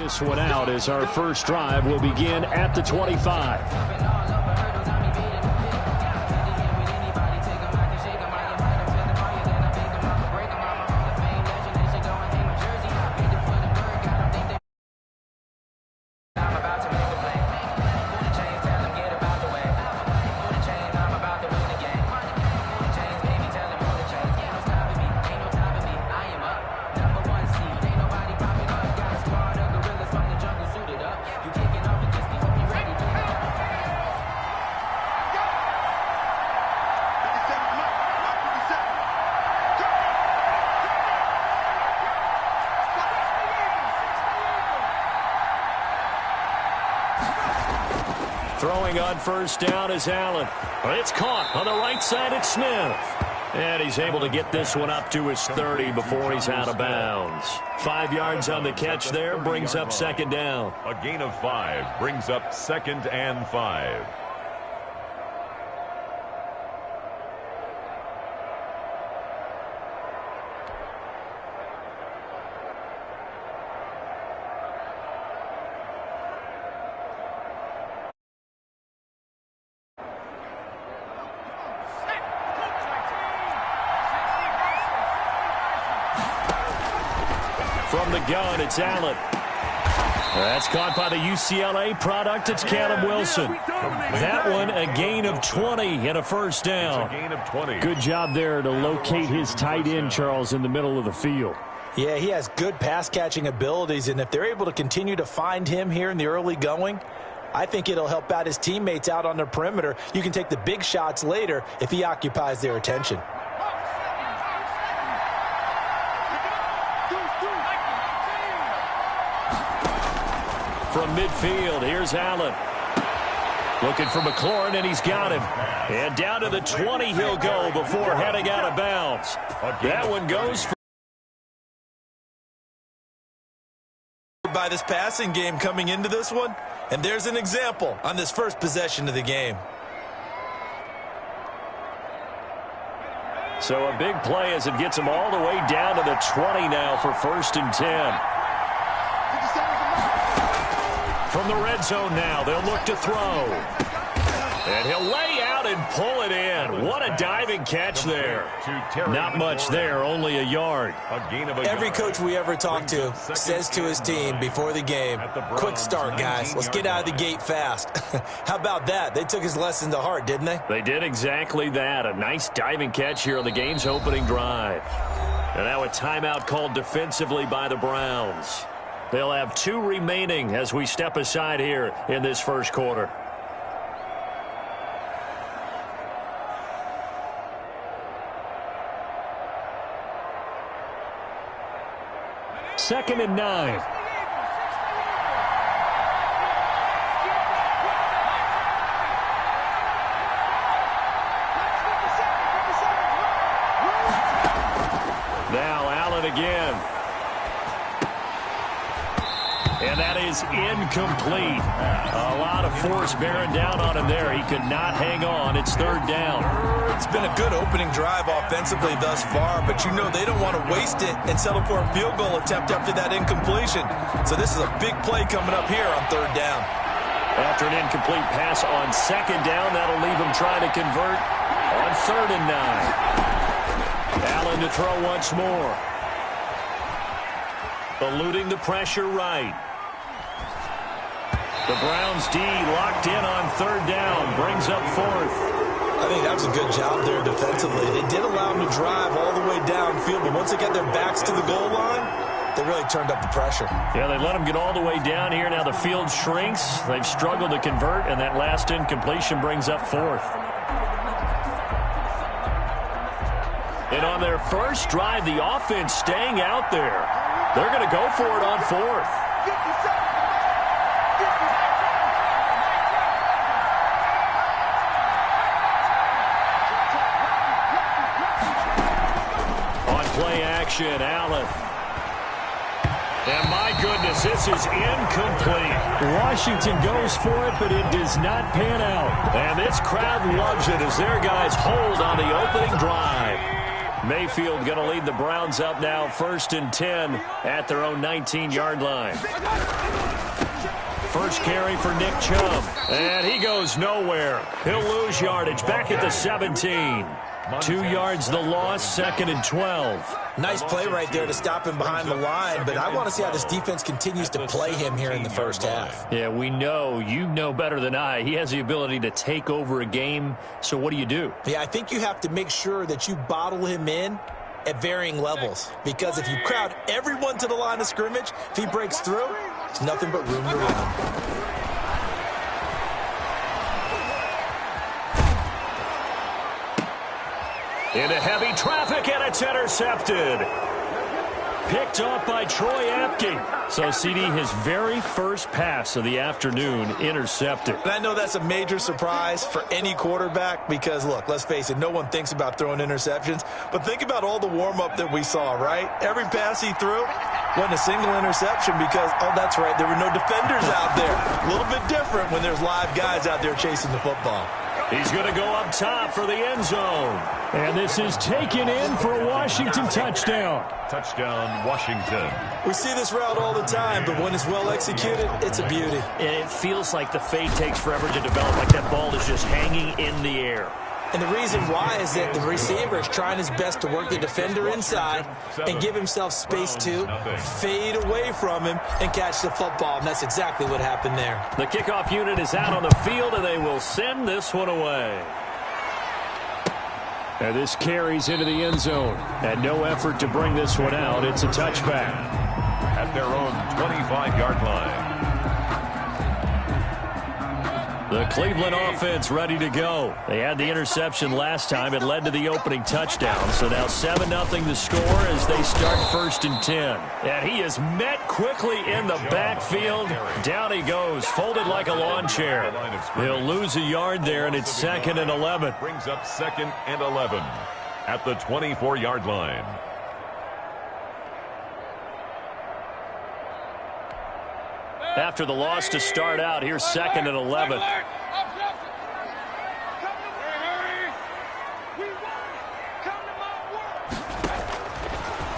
this one out as our first drive will begin at the 25. Throwing on first down is Allen. It's caught on the right side at Smith. And he's able to get this one up to his 30 before he's out of bounds. 5 yards on the catch there, brings up second down. A gain of 5 brings up 2nd and 5. From the gun, it's Allen. That's caught by the UCLA product. It's Callum Wilson. That one, a gain of 20 and a first down. It's a gain of 20. Good job there to locate his tight end, Charles, in the middle of the field. Yeah, he has good pass-catching abilities, and if they're able to continue to find him here in the early going, I think it'll help out his teammates out on the perimeter. You can take the big shots later if he occupies their attention. From midfield, here's Allen. Looking for McLaurin, and he's got him. And down to the 20 he'll go before heading out of bounds. That one goes for by this passing game coming into this one, and there's an example on this first possession of the game. So a big play as it gets him all the way down to the 20 now for 1st and 10. From the red zone now, they'll look to throw. And he'll lay out and pull it in. What a diving catch there. Not much there, only a yard. Every coach we ever talk to says to his team before the game, quick start, guys. Let's get out of the gate fast. How about that? They took his lesson to heart, didn't they? They did exactly that. A nice diving catch here on the game's opening drive. And now a timeout called defensively by the Browns. They'll have 2 remaining as we step aside here in this first quarter. Second and 9. Now Allen again. And that is incomplete. A lot of force bearing down on him there. He could not hang on. It's 3rd down. It's been a good opening drive offensively thus far, but you know they don't want to waste it and settle for a field goal attempt after that incompletion. So this is a big play coming up here on 3rd down. After an incomplete pass on 2nd down, that'll leave him trying to convert on 3rd and 9. Allen to throw once more. Eluding the pressure right. The Browns D locked in on 3rd down. Brings up 4th. I think that was a good job there defensively. They did allow them to drive all the way downfield, but once they got their backs to the goal line, they really turned up the pressure. Yeah, they let them get all the way down here. Now the field shrinks. They've struggled to convert, and that last incompletion brings up 4th. And on their first drive, the offense staying out there. They're going to go for it on 4th. On play action, Allen. And my goodness, this is incomplete. Washington goes for it, but it does not pan out. And this crowd loves it as their guys hold on the opening drive. Mayfield going to lead the Browns up now 1st and 10 at their own 19-yard line. First carry for Nick Chubb, and he goes nowhere. He'll lose yardage back at the 17. 2 yards the loss, 2nd and 12. Nice play right there to stop him behind the line, but I want to see how this defense continues to play him here in the first half. Yeah, we know, you know better than I, he has the ability to take over a game, so what do? Yeah, I think you have to make sure that you bottle him in at varying levels, because if you crowd everyone to the line of scrimmage, if he breaks through, there's nothing but room to run. Into heavy traffic, and it's intercepted. Picked off by Troy Apke. So, CD, his very first pass of the afternoon intercepted. And I know that's a major surprise for any quarterback because, look, let's face it, no one thinks about throwing interceptions. But think about all the warm-up that we saw, right? Every pass he threw wasn't a single interception because, oh, that's right, there were no defenders out there. A little bit different when there's live guys out there chasing the football. He's going to go up top for the end zone. And this is taken in for a Washington touchdown. Touchdown, Washington. We see this route all the time, but when it's well executed, it's a beauty. And it feels like the fade takes forever to develop, like that ball is just hanging in the air. And the reason why is that the receiver is trying his best to work the defender inside and give himself space to fade away from him and catch the football. And that's exactly what happened there. The kickoff unit is out on the field, and they will send this one away. And this carries into the end zone. And no effort to bring this one out. It's a touchback. At their own 25-yard line. The Cleveland offense ready to go. They had the interception last time. It led to the opening touchdown. So now 7-0 the score as they start 1st and 10. And he is met quickly in the backfield. Down he goes, folded like a lawn chair. He'll lose a yard there, and it's 2nd and 11. Brings up 2nd and 11 at the 24-yard line. After the loss to start out, here's 2nd and 11.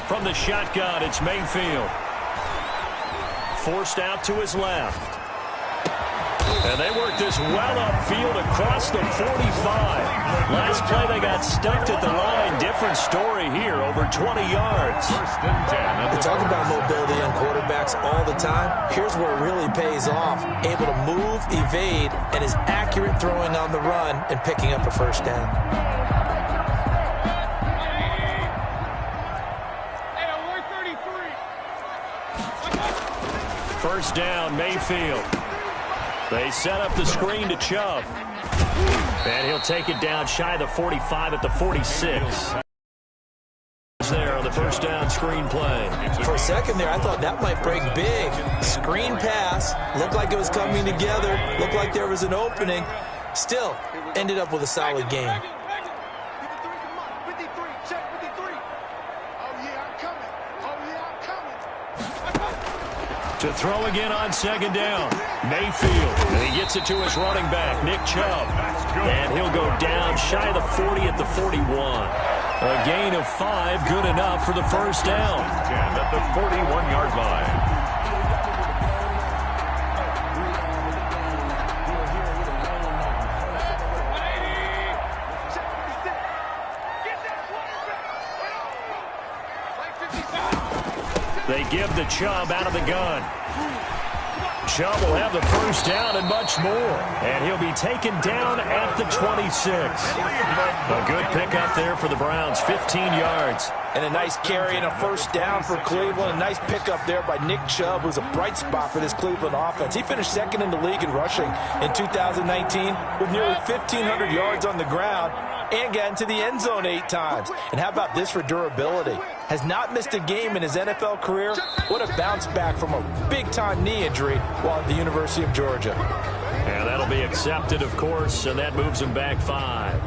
From the shotgun, it's Mayfield. Forced out to his left. And they work this well upfield across the 45. Last play, they got stuffed at the line. Different story here, over 20 yards. 1st and 10. We talk about mobility on quarterbacks all the time. Here's where it really pays off. Able to move, evade, and is accurate throwing on the run and picking up a first down. First down, Mayfield. They set up the screen to Chubb. And he'll take it down shy of the 45 at the 46. There on the first down screen play. For a second there, I thought that might break big. Screen pass. Looked like it was coming together. Looked like there was an opening. Still, ended up with a solid game. To throw again on 2nd down. Mayfield. And he gets it to his running back, Nick Chubb. And he'll go down shy of the 40 at the 41. A gain of 5, good enough for the first down. 10 at the 41-yard line. They give the Chubb out of the gun. Chubb will have the first down and much more. And he'll be taken down at the 26. A good pickup there for the Browns, 15 yards. And a nice carry and a first down for Cleveland. A nice pickup there by Nick Chubb, who's a bright spot for this Cleveland offense. He finished 2nd in the league in rushing in 2019 with nearly 1,500 yards on the ground and got into the end zone 8 times. And how about this for durability? Has not missed a game in his NFL career. What a bounce back from a big-time knee injury while at the University of Georgia. And that'll be accepted, of course, and that moves him back 5.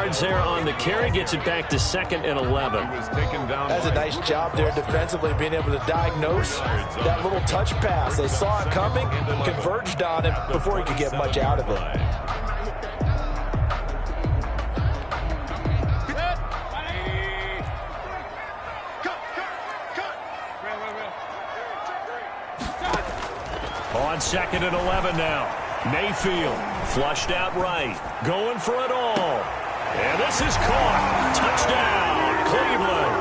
yards there on the carry. Gets it back to 2nd and 11. That's a nice job there defensively, being able to diagnose that little touch pass. They saw it coming, converged on him before he could get much out of it. On 2nd and 11 now. Mayfield flushed out right. Going for it all. And this is caught. Touchdown, Cleveland.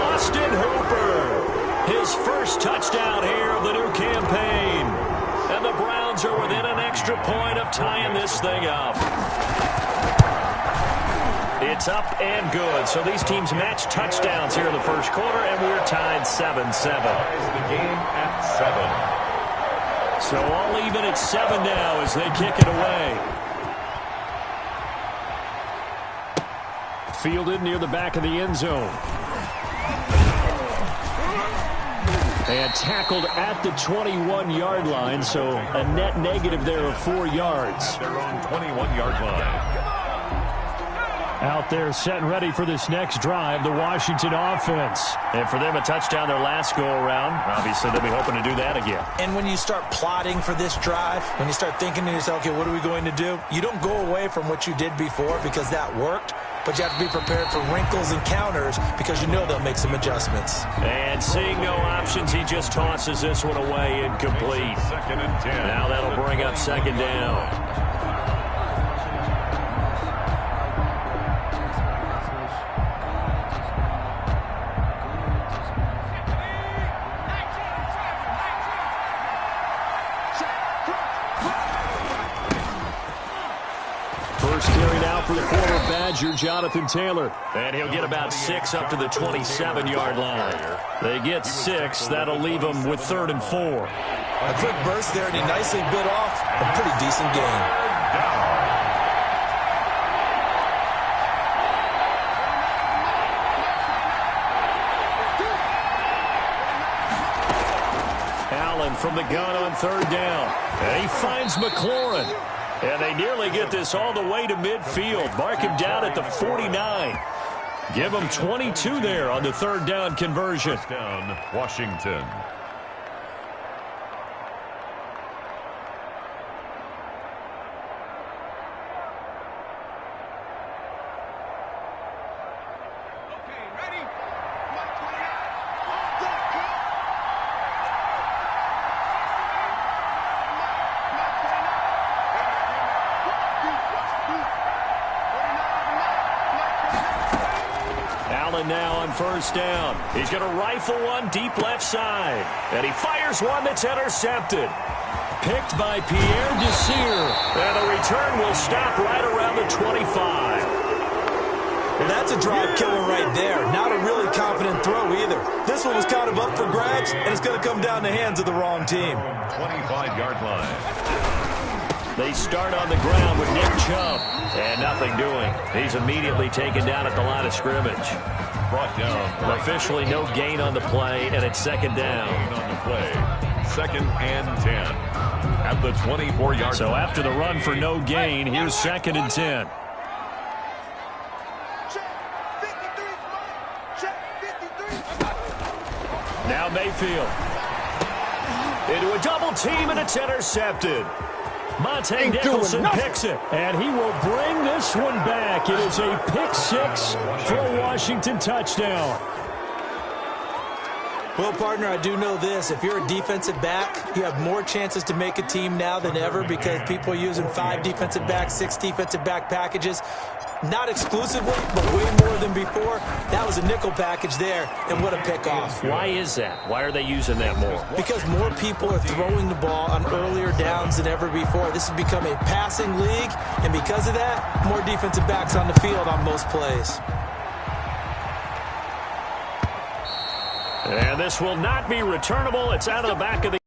Austin Hooper. His first touchdown here of the new campaign. And the Browns are within an extra point of tying this thing up. It's up and good. So these teams match touchdowns here in the first quarter, and we're tied 7-7. The game at 7. So all even at 7 now as they kick it away. Fielded near the back of the end zone. And tackled at the 21-yard line, so a net negative there of 4 yards. Their own 21-yard line. Out there set and ready for this next drive, the Washington offense. And for them, a touchdown their last go-around. Obviously, they'll be hoping to do that again. And when you start plotting for this drive, when you start thinking to yourself, okay, what are we going to do? You don't go away from what you did before because that worked, but you have to be prepared for wrinkles and counters because you know they'll make some adjustments. And seeing no options, he just tosses this one away incomplete. 2nd and 10. Now that'll bring up 2nd down. First carry now for the former Badger, Jonathan Taylor. And he'll get about 6 up to the 27-yard line. They get 6. That'll leave them with 3rd and 4. A quick burst there, and he nicely bit off a pretty decent gain. Allen from the gun on 3rd down. And he finds McLaurin. And they nearly get this all the way to midfield. Mark him down at the 49. Give him 22 there on the 3rd down conversion. Touchdown, Washington. Now on 1st down. He's going to rifle one deep left side. And he fires one that's intercepted. Picked by Pierre Desir. And the return will stop right around the 25. And that's a drive killer right there. Not a really confident throw either. This one was kind of up for grabs, and it's going to come down the hands of the wrong team. 25-yard line. They start on the ground with Nick Chubb. And nothing doing. He's immediately taken down at the line of scrimmage. Brought down. Officially no gain on the play, and it's 2nd down. On the play. 2nd and 10. At the 24-yard line. So after the run for no gain, here's 2nd and 10. Now Mayfield. Into a double team, and it's intercepted. Montae Nicholson picks it, and he will bring this one back. It is a pick 6 for a Washington touchdown. Well, partner, I do know this. If you're a defensive back, you have more chances to make a team now than ever because people are using 5 defensive backs, 6 defensive back packages. Not exclusively, but way more than before. That was a nickel package there, and what a pickoff. Why is that? Why are they using that more? Because more people are throwing the ball on earlier downs than ever before. This has become a passing league, and because of that, more defensive backs on the field on most plays. And this will not be returnable. It's out of the back of the...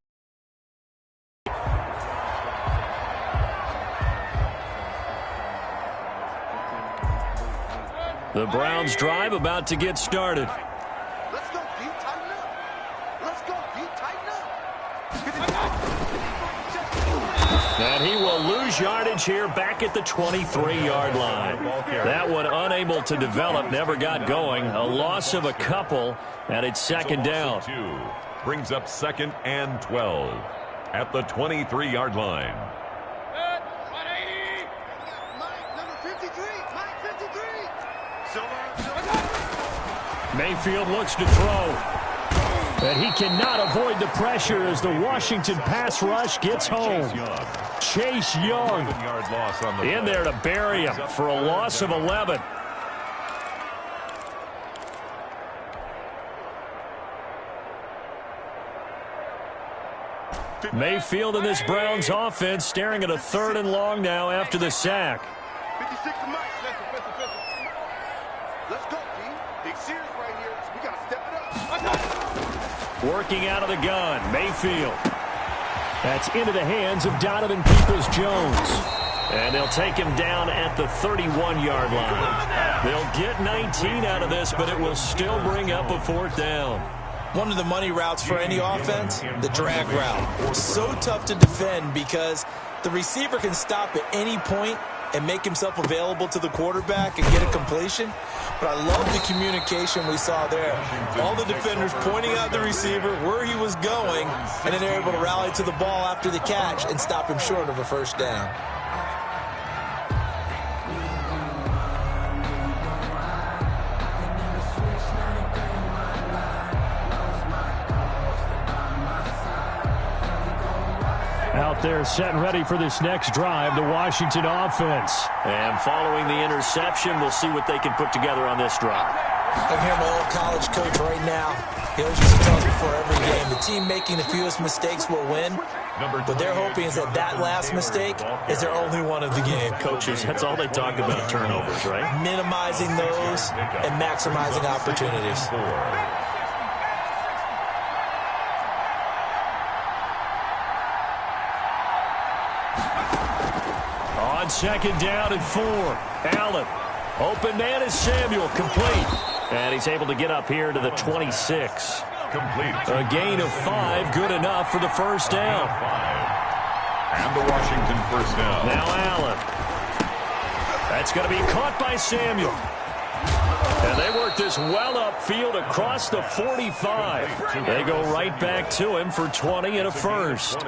The Browns drive about to get started. Let's go, Pete. Tighten up. Let's go, Pete. Tighten up. And he will lose yardage here back at the 23-yard line. That one unable to develop, never got going. A loss of a couple, and it's second down. Brings up 2nd and 12 at the 23-yard line. Mayfield looks to throw. And he cannot avoid the pressure as the Washington pass rush gets home. Chase Young in there to bury him for a loss of 11. Mayfield in this Browns offense staring at a 3rd and long now after the sack. 56 to Mike. Let's go, D. Big series right here. We got to step it up. Working out of the gun, Mayfield. That's into the hands of Donovan Peoples-Jones. And they'll take him down at the 31-yard line. They'll get 19 out of this, but it will still bring up a 4th down. One of the money routes for any offense, the drag route. So tough to defend because the receiver can stop at any point and make himself available to the quarterback and get a completion. But I love the communication we saw there. All the defenders pointing out the receiver, where he was going, and then they're able to rally to the ball after the catch and stop him short of a 1st down. Out there set and ready for this next drive, the Washington offense. And following the interception, we'll see what they can put together on this drive. I hear my old college coach right now. He always used to tell us before every game, the team making the fewest mistakes will win. What they're hoping is that that last mistake is their only one of the game. Coaches, that's all they talk about, turnovers, right? Minimizing those and maximizing opportunities. On 2nd down and 4. Allen. Open man is Samuel. Complete. And he's able to get up here to the 26. Complete. A gain of 5. Good enough for the 1st down. And the Washington 1st down. Now Allen. That's going to be caught by Samuel. And they work this well upfield across the 45. They go right back to him for 20 and a 1st.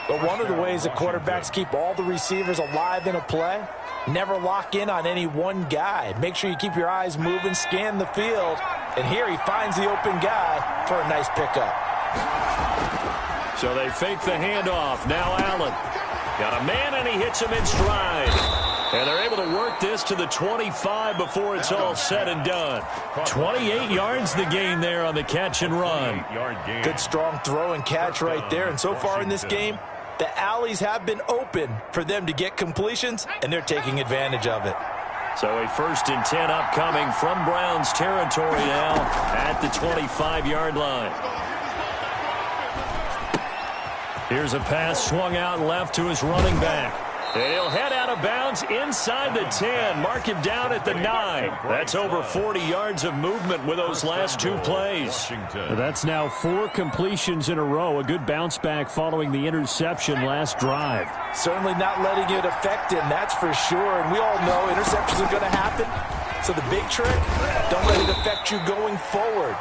But one of the ways that quarterbacks keep all the receivers alive in a play, never lock in on any one guy. Make sure you keep your eyes moving, scan the field, and here he finds the open guy for a nice pickup. So they fake the handoff. Now Allen. Got a man, and he hits him in stride. And they're able to work this to the 25 before it's all said and done. 28 yards the gain there on the catch and run. Good strong throw and catch right there. And so far in this game, the alleys have been open for them to get completions, and they're taking advantage of it. So a 1st and 10 upcoming from Browns territory now at the 25-yard line. Here's a pass swung out left to his running back. And he'll head out of bounds inside the 10. Mark him down at the 9. That's over 40 yards of movement with those last 2 plays. That's now 4 completions in a row. A good bounce back following the interception last drive. Certainly not letting it affect him, that's for sure. And we all know interceptions are going to happen. So the big trick, don't let it affect you going forward.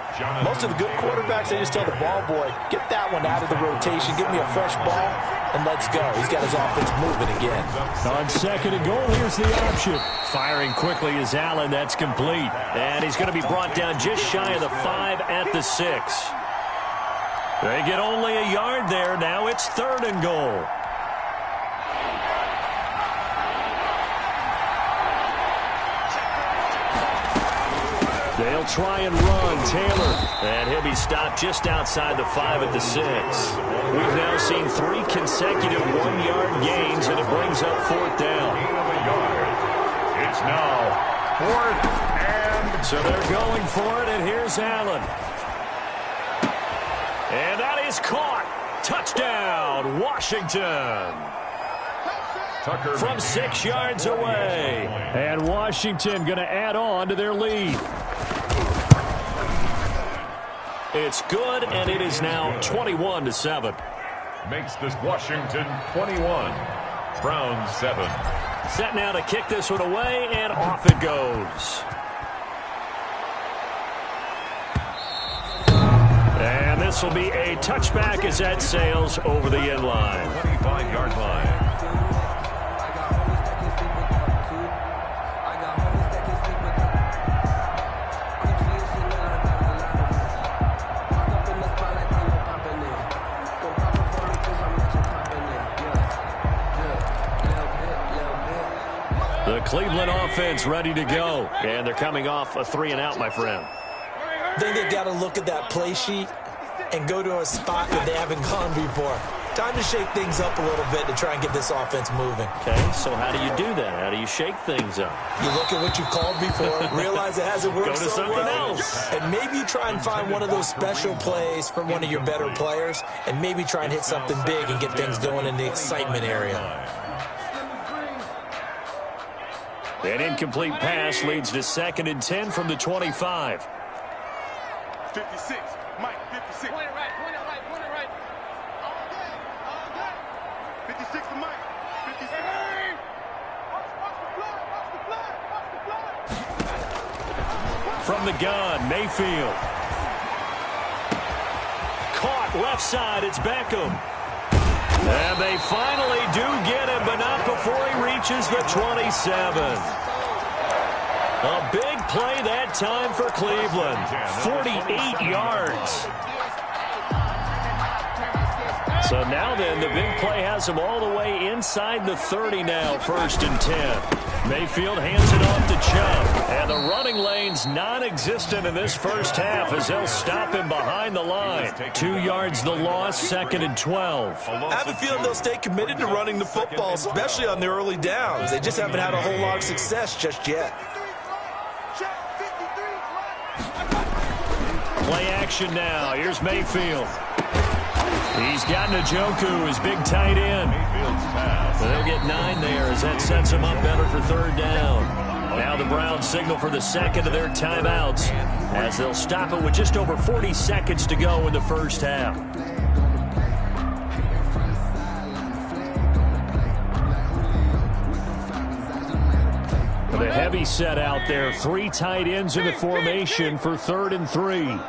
Most of the good quarterbacks, they just tell the ball boy, get that one out of the rotation, give me a fresh ball, and let's go. He's got his offense moving again. On 2nd and goal, here's the option. Firing quickly is Allen. That's complete. And he's going to be brought down just shy of the 5 at the 6. They get only a yard there. Now it's 3rd and goal. They'll try and run. Taylor. And he'll be stopped just outside the 5 at the 6. We've now seen 3 consecutive 1-yard gains, and it brings up 4th down. It's now 4th and... So they're going for it, and here's Allen. And that is caught. Touchdown, Washington. Tucker From 6 yards away. And Washington going to add on to their lead. It's good, and it is now 21-7. makes this Washington 21, Browns 7. Set now to kick this one away, and off it goes. And this will be a touchback as that sails over the end line. 25-yard line. The Cleveland offense ready to go, and they're coming off a 3-and-out, my friend. I think they've got to look at that play sheet and go to a spot that they haven't gone before. Time to shake things up a little bit to try and get this offense moving. Okay, so how do you do that? How do you shake things up? You look at what you called before, realize it hasn't worked Go to so something well, else. and maybe try and find one of those special plays from one of your better players, and maybe try and hit something big and get things going in the excitement area. An incomplete pass leads to 2nd and 10 from the 25. 56. Mike, 56. Point it right, point it right, point it right. All day. 56 to Mike. 56. Watch the flag. From the gun, Mayfield. Caught left side, it's Beckham. And they finally do get him, but not before he reaches the 27. A big play that time for Cleveland. 48 yards. So now then, the big play has him all the way inside the 30 now, 1st and 10. Mayfield hands it off to Chubb. And the running lane's non-existent in this first half as they'll stop him behind the line. 2 yards the loss, 2nd and 12. I have a feeling they'll stay committed to running the football, especially on the early downs. They just haven't had a whole lot of success just yet. Play action now. Here's Mayfield. He's got Njoku, his big tight end. They'll get 9 there as that sets him up better for 3rd down. Now the Browns signal for the 2nd of their timeouts as they'll stop it with just over 40 seconds to go in the first half. The heavy set out there. 3 tight ends in the formation for 3rd and 3.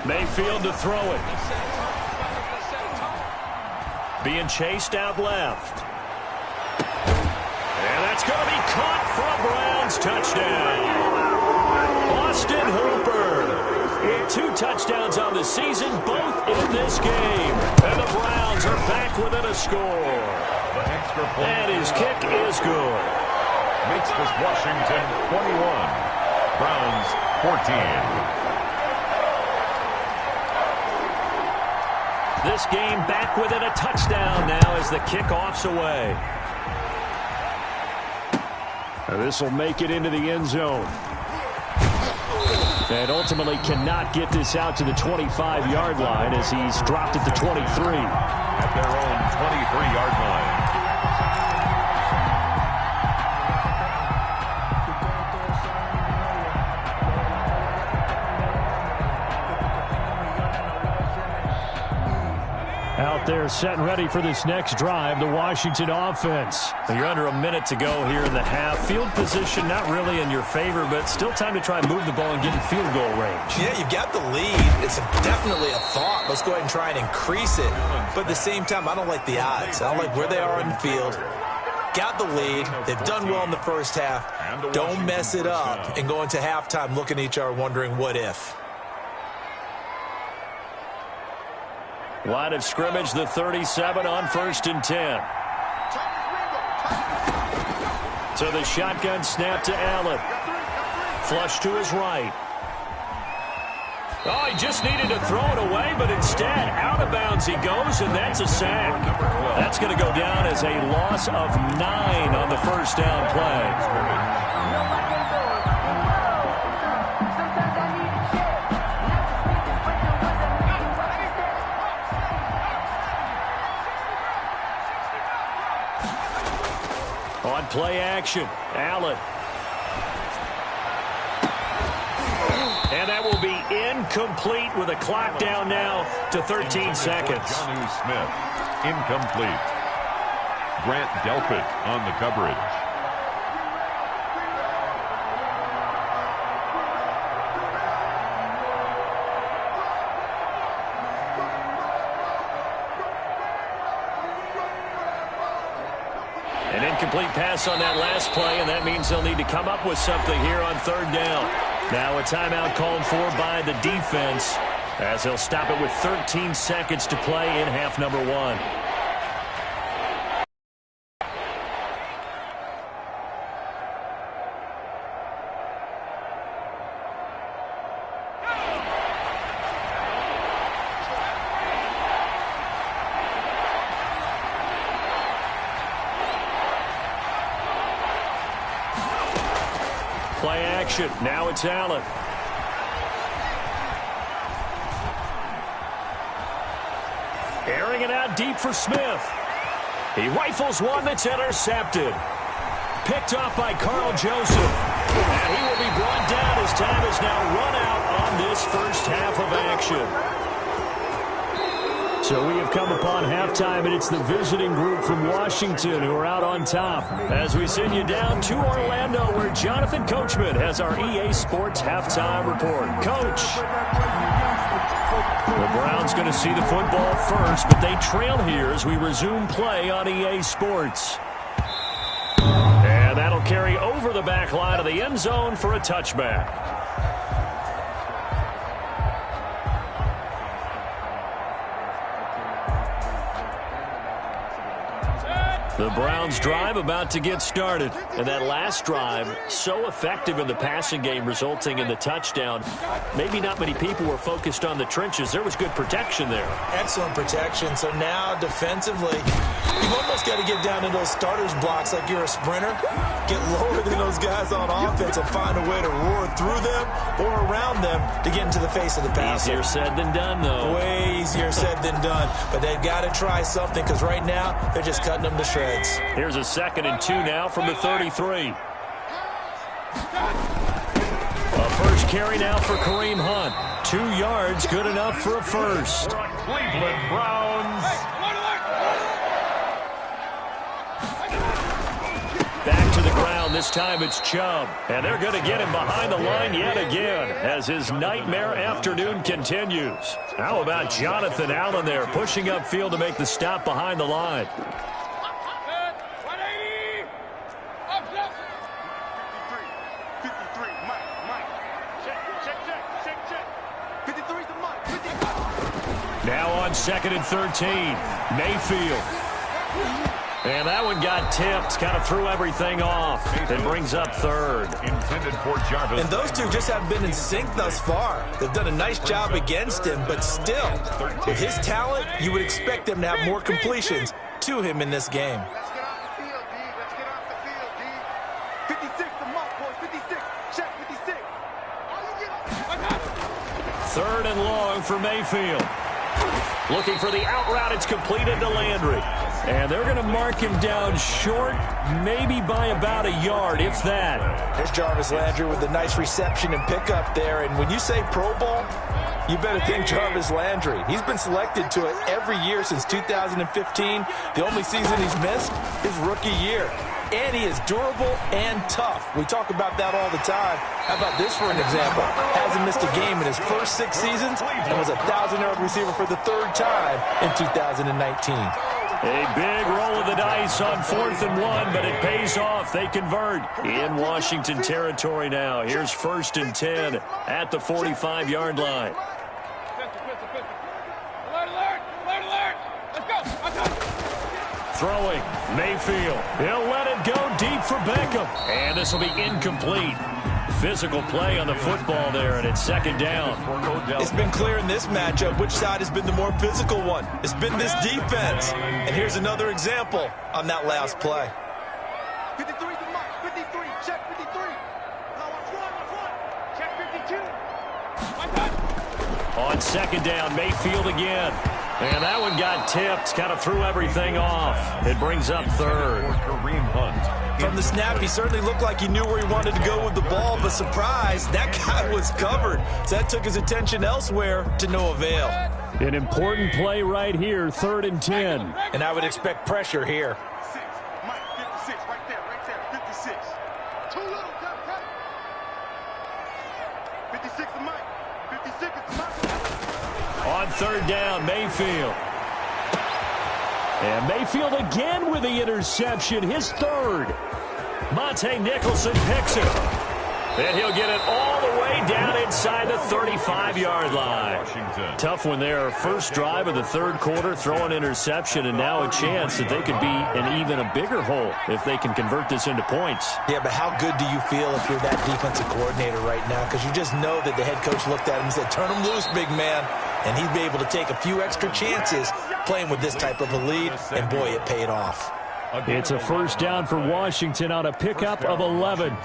Mayfield to throw it. Being chased out left. And that's going to be caught for a Browns touchdown. Austin Hooper with 2 touchdowns on the season, both in this game. And the Browns are back within a score. And his kick is good. Makes this Washington 21, Browns 14. This game back within a touchdown now as the kickoff's away. This will make it into the end zone. And ultimately cannot get this out to the 25-yard line as he's dropped at the 23. At their own 23-yard line. Out there set and ready for this next drive, the Washington offense. You're under a minute to go here in the half. Field position not really in your favor, but still time to try and move the ball and get in field goal range. Yeah, you've got the lead. It's definitely a thought. Let's go ahead and try and increase it. But at the same time, I don't like the odds. I don't like where they are in the field. Got the lead. They've done well in the first half. Don't mess it up and go into halftime looking at each other wondering what if. Line of scrimmage, the 37 on 1st and 10. So the shotgun snap to Allen. Flush to his right. Oh, he just needed to throw it away, but instead, out of bounds he goes, and that's a sack. That's going to go down as a loss of 9 on the first down play. On play action, Allen. And that will be incomplete with a clock down now to 13 seconds. Jonnu Smith, incomplete. Grant Delpit on the coverage. An incomplete pass on that last play, and that means they'll need to come up with something here on third down. Now a timeout called for by the defense as they'll stop it with 13 seconds to play in half number 1. Play action. Now it's Allen. Airing it out deep for Smith. He rifles one that's intercepted. Picked off by Carl Joseph. And he will be brought down as time is now run out on this first half of action. So we have come upon halftime, and it's the visiting group from Washington who are out on top. As we send you down to Orlando, where Jonathan Coachman has our EA Sports halftime report. Coach. The Browns going to see the football first, but they trail here as we resume play on EA Sports. And that'll carry over the back line of the end zone for a touchback. The Browns drive about to get started. And that last drive, so effective in the passing game, resulting in the touchdown. Maybe not many people were focused on the trenches. There was good protection there. Excellent protection. So now defensively, you've almost got to get down in those starters blocks like you're a sprinter. Get lower than those guys on offense and find a way to roar through them or around them to get into the face of the passer. Easier said than done, though. Way easier said than done. But they've got to try something, because right now they're just cutting them to shreds. Here's a 2nd and 2 now from the 33. A first carry now for Kareem Hunt. 2 yards, good enough for a first. Cleveland Browns. Back to the ground. This time it's Chubb. And they're going to get him behind the line yet again as his nightmare afternoon continues. How about Jonathan Allen there pushing upfield to make the stop behind the line? 2nd and 13. Mayfield. And that one got tipped. Kind of threw everything off. It brings up 3rd. Intended for Jarvis. And those two just haven't been in sync thus far. They've done a nice job against him, but still, with his talent, you would expect them to have more completions to him in this game. Let's get off the field, D. Let's get off the field, D. 56 the mark, boys. 56. Check 56. 3rd and long for Mayfield. Looking for the out route. It's completed to Landry. And they're going to mark him down short, maybe by about a yard, if that. There's Jarvis Landry with a nice reception and pickup there. And when you say Pro Bowl, you better think Jarvis Landry. He's been selected to it every year since 2015. The only season he's missed is rookie year. And he is durable and tough. We talk about that all the time. How about this for an example? Hasn't missed a game in his first 6 seasons and was a 1,000-yard receiver for the 3rd time in 2019. A big roll of the dice on 4th and 1, but it pays off. They convert in Washington territory now. Here's 1st and 10 at the 45-yard line. Throwing, Mayfield. He'll let it go deep for Beckham. And this will be incomplete. Physical play on the football there, and it's 2nd down. It's been clear in this matchup which side has been the more physical one. It's been this defense. And here's another example on that last play. 53 the mark. 53. Check 53. Now watch one. Check 52. On 2nd down, Mayfield again. And that one got tipped, kind of threw everything off. It brings up third. Kareem Hunt. From the snap, he certainly looked like he knew where he wanted to go with the ball, but surprise, that guy was covered. So that took his attention elsewhere to no avail. An important play right here, 3rd and 10. And I would expect pressure here. 56. Mike, 56. Right there. 56. Too little. Cut. 56 to Mike. 56 to Mike. On 3rd down, Mayfield. And Mayfield again with the interception, his 3rd. Monte Nicholson picks it. And he'll get it all the way down inside the 35-yard line. Washington. Tough one there. First drive of the 3rd quarter, throw an interception, and now a chance that they could be in even a bigger hole if they can convert this into points. Yeah, but how good do you feel if you're that defensive coordinator right now? Because you just know that the head coach looked at him and said, turn him loose, big man. And he'd be able to take a few extra chances playing with this type of a lead, and boy, it paid off. It's a 1st down for Washington on a pickup of 11.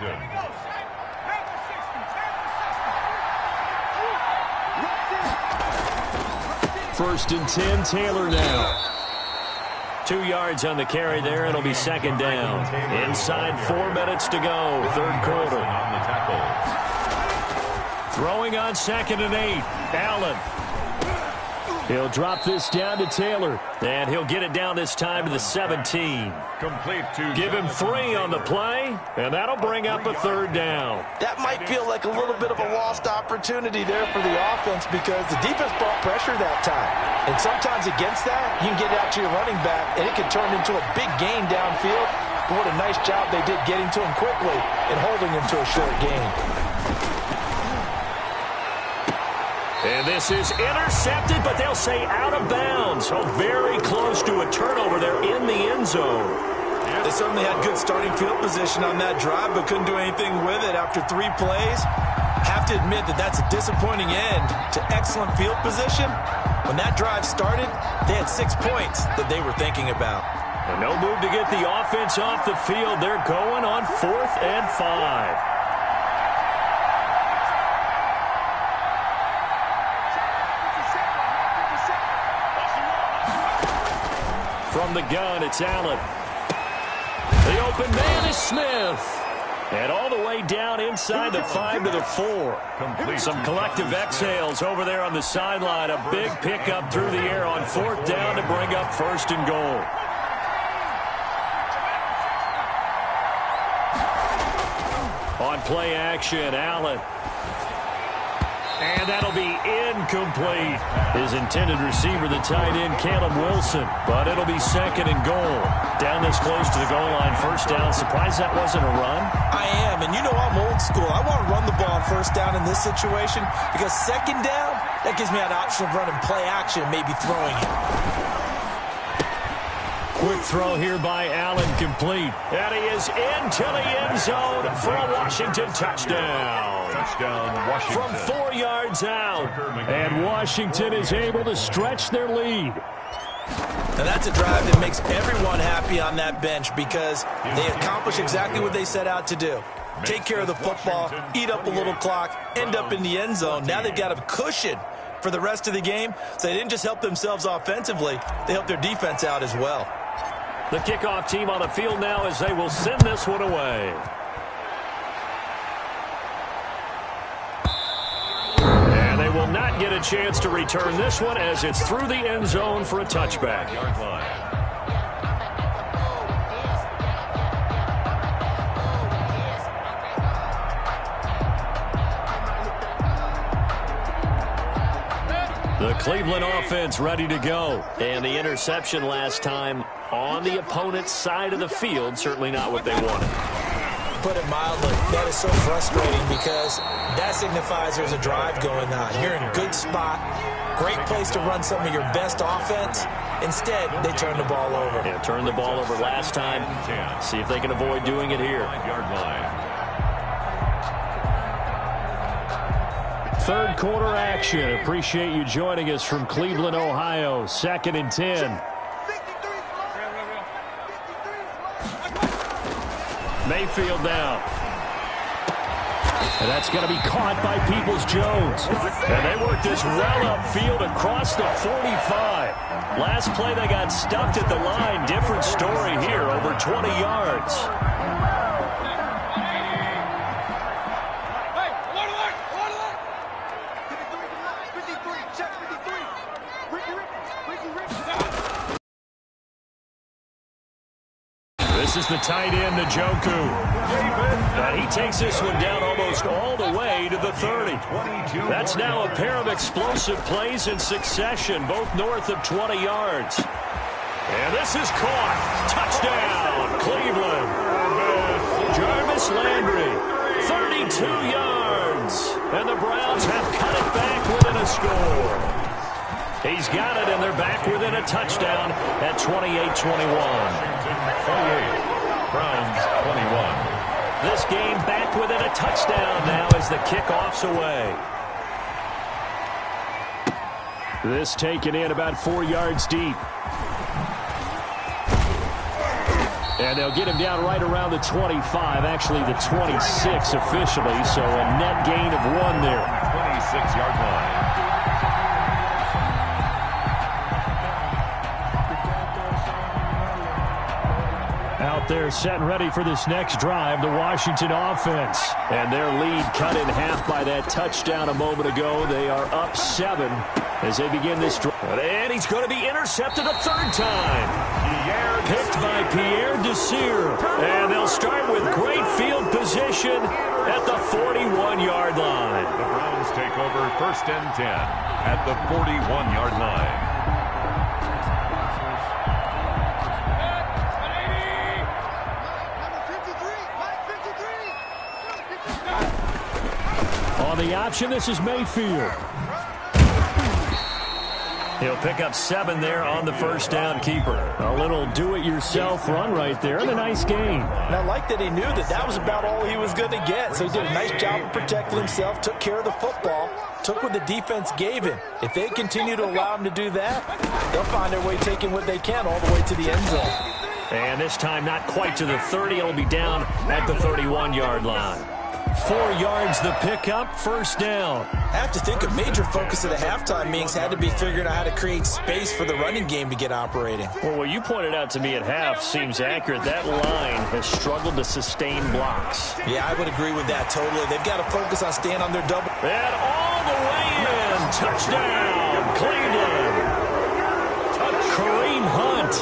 First and 10, Taylor now. 2 yards on the carry there. It'll be 2nd down. Inside 4 minutes to go, 3rd quarter. Throwing on 2nd and 8, Allen. He'll drop this down to Taylor, and he'll get it down this time to the 17. Complete to Give him 3 on the play, and that'll bring up a 3rd down. That might feel like a little bit of a lost opportunity there for the offense because the defense brought pressure that time. And sometimes against that, you can get it out to your running back, and it can turn into a big gain downfield. But what a nice job they did getting to him quickly and holding him to a short gain. And this is intercepted, but they'll say out of bounds. So very close to a turnover there in the end zone. They certainly had good starting field position on that drive, but couldn't do anything with it after 3 plays. Have to admit that that's a disappointing end to excellent field position. When that drive started, they had 6 points that they were thinking about. And no move to get the offense off the field. They're going on 4th and 5. From the gun, it's Allen. The open man is Smith. And all the way down inside the 5 to the 4. Some collective exhales over there on the sideline. A big pickup through the air on 4th down to bring up 1st and goal. On play action, Allen. And that'll be incomplete. His intended receiver, the tight end, Caleb Wilson. But it'll be 2nd and goal. Down this close to the goal line, 1st down. Surprised that wasn't a run? I am, and you know I'm old school. I want to run the ball on 1st down in this situation because 2nd down, that gives me an option of running play action and maybe throwing it. Quick throw here by Allen, complete. And he is into the end zone for a Washington touchdown. Touchdown, Washington. From 4 yards out. And Washington is able to stretch their lead. Now that's a drive that makes everyone happy on that bench because they accomplish exactly what they set out to do. Take care of the football, eat up a little clock, end up in the end zone. Now they've got a cushion for the rest of the game. So they didn't just help themselves offensively, they helped their defense out as well. The kickoff team on the field now as they will send this one away. And they will not get a chance to return this one as it's through the end zone for a touchback. The Cleveland offense ready to go. And the interception last time on the opponent's side of the field, certainly not what they wanted. Put it mildly, that is so frustrating because that signifies there's a drive going on. You're in a good spot, great place to run some of your best offense. Instead, they turn the ball over. Yeah, turned the ball over last time. See if they can avoid doing it here. 3rd quarter action. Appreciate you joining us from Cleveland, Ohio. 2nd and 10. Mayfield down. And that's going to be caught by Peoples-Jones. And they work this well upfield across the 45. Last play, they got stuffed at the line. Different story here, over 20 yards. This is the tight end, Njoku. And he takes this one down almost all the way to the 30. That's now a pair of explosive plays in succession, both north of 20 yards. And this is caught. Touchdown, Cleveland. Jarvis Landry, 32 yards. And the Browns have cut it back within a score. He's got it, and they're back within a touchdown at 28-21. 28. Browns 21. This game back within a touchdown now as the kickoff's away. This taken in about 4 yards deep. And they'll get him down right around the 25, actually the 26 officially, so a net gain of 1 there. 26-yard line. Out there set and ready for this next drive, the Washington offense. And their lead cut in half by that touchdown a moment ago. They are up 7 as they begin this drive. And he's going to be intercepted a third time. Picked by Pierre Desir. And they'll start with great field position at the 41-yard line. The Browns take over 1st and 10 at the 41-yard line. On the option, this is Mayfield. He'll pick up 7 there on the first down keeper. A little do-it-yourself run right there and a nice gain. And I like that he knew that that was about all he was going to get. So he did a nice job of protecting himself, took care of the football, took what the defense gave him. If they continue to allow him to do that, they'll find their way taking what they can all the way to the end zone. And this time not quite to the 30. It'll be down at the 31-yard line. 4 yards the pickup, first down. I have to think a major focus of the halftime meetings had to be figuring out how to create space for the running game to get operating. Well, what you pointed out to me at half seems accurate. That line has struggled to sustain blocks. Yeah, I would agree with that totally. They've got to focus on staying on their double. And all the way in. Touchdown, Cleveland. Kareem Hunt,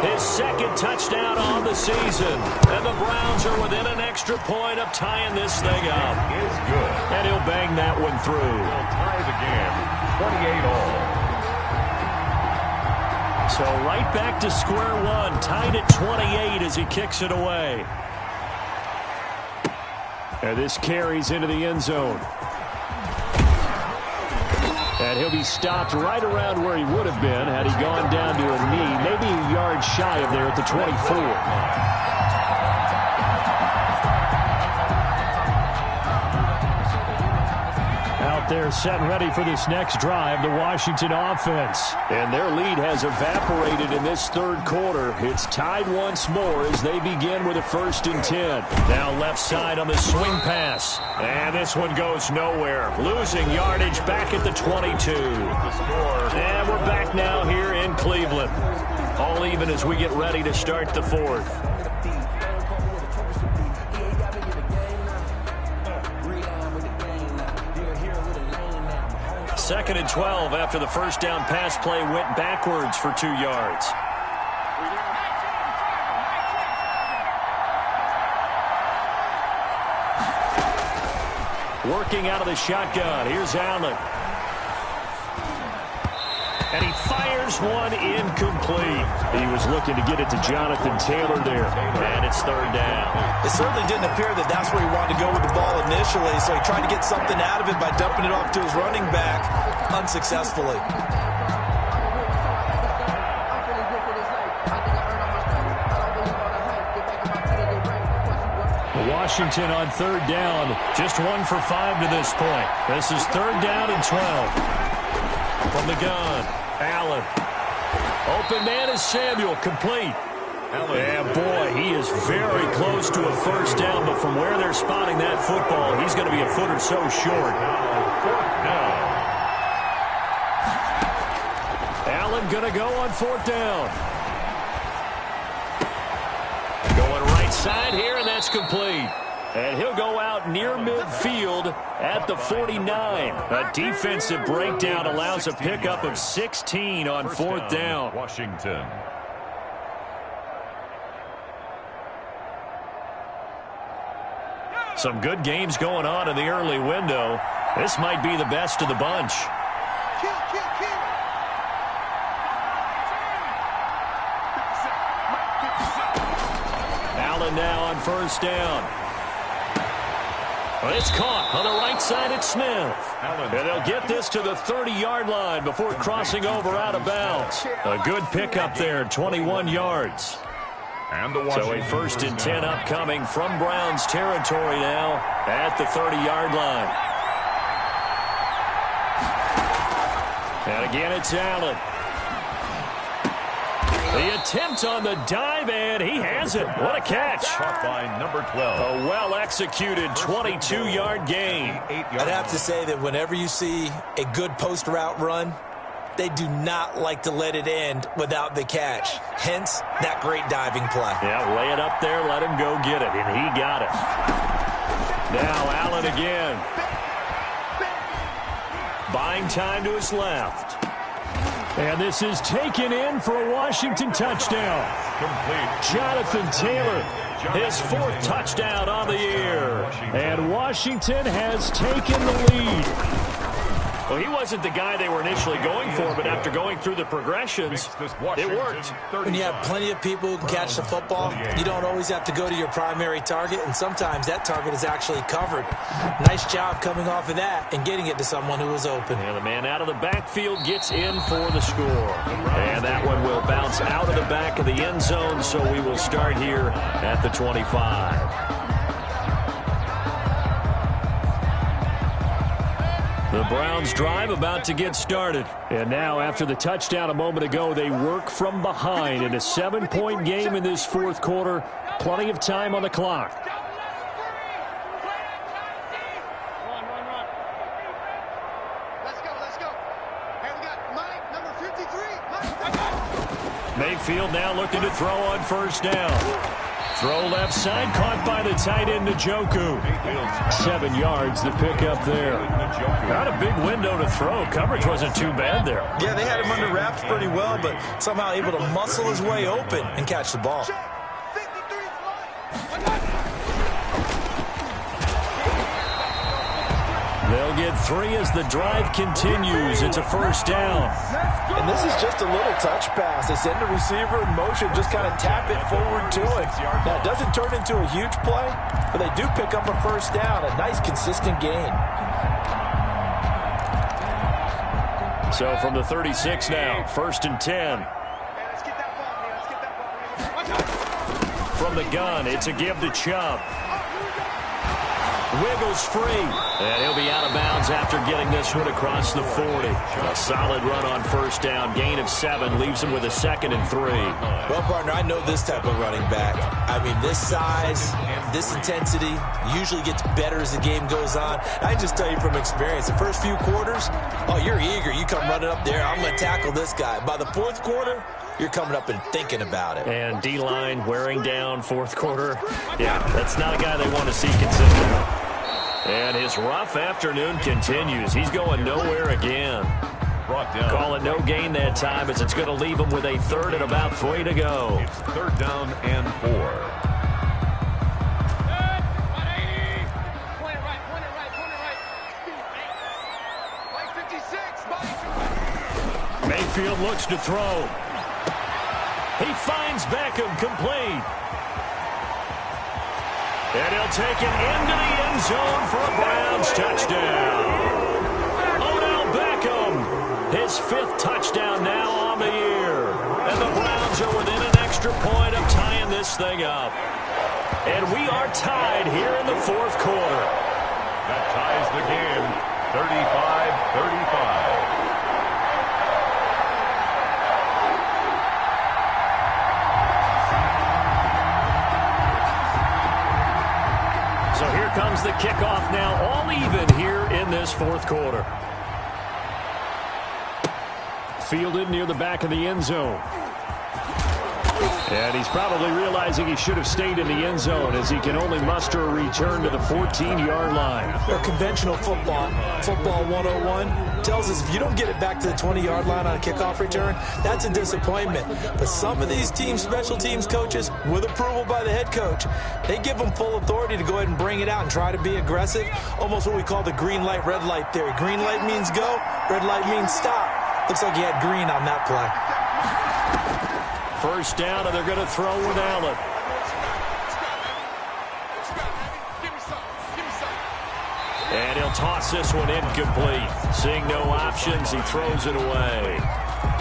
his second touchdown on the season. And the Browns are within an extra point of tying this thing up. Is good. And he'll bang that one through. They'll tie the game, 28 all. So right back to square one, tied at 28 as he kicks it away. And this carries into the end zone. And he'll be stopped right around where he would have been had he gone down to a knee, maybe a yard shy of there at the 24. They're set and ready for this next drive, the Washington offense. And their lead has evaporated in this third quarter. It's tied once more as they begin with a 1st and 10. Now left side on the swing pass. And this one goes nowhere. Losing yardage back at the 22. And we're back now here in Cleveland. All even as we get ready to start the 4th. 2nd and 12 after the first down pass play went backwards for 2 yards. Working out of the shotgun. Here's Allen. And he fires one incomplete. He was looking to get it to Jonathan Taylor there. And it's 3rd down. It certainly didn't appear that that's where he wanted to go with the ball initially, so he tried to get something out of it by dumping it off to his running back unsuccessfully. Washington on 3rd down. Just 1 for 5 to this point. This is 3rd down and 12. From the gun, Allen. Open man is Samuel, complete. Yeah, boy, he is very close to a first down, but from where they're spotting that football, he's going to be a foot or so short. Allen going to go on fourth down. Going right side here, and that's complete. And he'll go out near midfield at the 49. A defensive breakdown allows a pickup of 16 on fourth down. Washington. Some good games going on in the early window. This might be the best of the bunch. Allen now on first down. It's caught on the right side at Smith. And they'll get this to the 30-yard line before crossing over out of bounds. A good pickup there, 21 yards. And the So a first and 10 upcoming from Browns territory now at the 30-yard line. And again, it's Allen. The attempt on the dive, and he has it. What a catch. Caught by number 12. A well-executed 22-yard gain. I'd have to say that whenever you see a good post route run, they do not like to let it end without the catch. Hence, that great diving play. Yeah, lay it up there, let him go get it, and he got it. Now Allen again. Buying time to his left. And this is taken in for a Washington touchdown. Complete. Jonathan Taylor, his fourth touchdown on the year. And Washington has taken the lead. Well, he wasn't the guy they were initially going for, but after going through the progressions, it worked. When you have plenty of people who can catch the football, you don't always have to go to your primary target, and sometimes that target is actually covered. Nice job coming off of that and getting it to someone who was open. And the man out of the backfield gets in for the score. And that one will bounce out of the back of the end zone, so we will start here at the 25. The Browns drive about to get started. And now, after the touchdown a moment ago, they work from behind in a 7-point game in this fourth quarter. Plenty of time on the clock. Let's go. Hey, we got Mike, number 53. Mayfield now looking to throw on first down. Throw left side, caught by the tight end, Njoku. 7 yards, the pickup there. Not a big window to throw. Coverage wasn't too bad there. Yeah, they had him under wraps pretty well, but somehow able to muscle his way open and catch the ball. They'll get 3 as the drive continues. It's a first down. And this is just a little touch pass. They send the receiver in motion, just kind of tap it forward to him. Now, it doesn't turn into a huge play, but they do pick up a first down. A nice, consistent gain. So from the 36 now, first and 10. From the gun, it's a give to Chubb. Wiggles free, and he'll be out of bounds after getting this one across the 40. A solid run on first down. Gain of 7 leaves him with a 2nd and 3. Well, partner, I know this type of running back. I mean, this size, this intensity usually gets better as the game goes on. I can just tell you from experience, the first few quarters, oh, you're eager. You come running up there, I'm going to tackle this guy. By the fourth quarter, you're coming up and thinking about it. And D-line wearing down fourth quarter. Yeah, that's not a guy they want to see consistent. And his rough afternoon continues. He's going nowhere again. Call it no gain that time as it's going to leave him with a 3rd and about 3 to go. It's 3rd down and 4. Mayfield looks to throw. He finds Beckham complete. And he'll take it into the end zone for a Browns touchdown. Odell Beckham, his 5th touchdown now on the year. And the Browns are within an extra point of tying this thing up. And we are tied here in the fourth quarter. That ties the game, 35-35. kickoff now all even here in this fourth quarter. Fielded near the back of the end zone. And he's probably realizing he should have stayed in the end zone as he can only muster a return to the 14-yard line. Conventional football 101, tells us if you don't get it back to the 20-yard line on a kickoff return, that's a disappointment. But some of these special teams coaches, with approval by the head coach, they give them full authority to go ahead and bring it out and try to be aggressive, almost what we call the green light, red light theory. Green light means go, red light means stop. Looks like he had green on that play. First down, and they're going to throw with Allen. And he'll toss this one incomplete. Seeing no options, he throws it away.